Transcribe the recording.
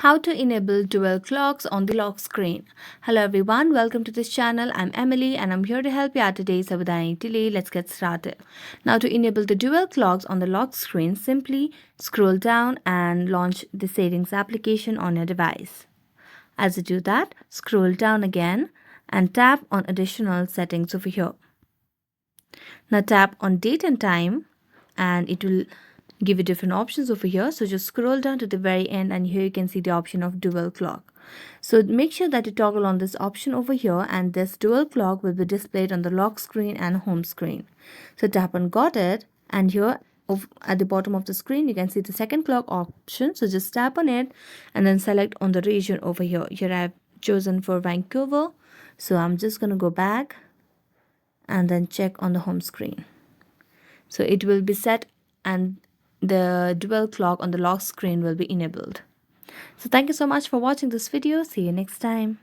How to enable dual clocks on the lock screen. Hello everyone, welcome to this channel. I'm Emily and I'm here to help you out today. So without any delay, let's get started. Now to enable the dual clocks on the lock screen, simply scroll down and launch the settings application on your device. As you do that, scroll down again and tap on additional settings over here. Now tap on date and time and it will give you different options over here. So just scroll down to the very end and here you can see the option of dual clock. So make sure that you toggle on this option over here and this dual clock will be displayed on the lock screen and home screen. So tap on got it and here at the bottom of the screen you can see the second clock option. So just tap on it and then select on the region over here. Here I've chosen for Vancouver. So I'm just going to go back and then check on the home screen. So it will be set and the dual clock on the lock screen will be enabled. So thank you so much for watching this video. See you next time.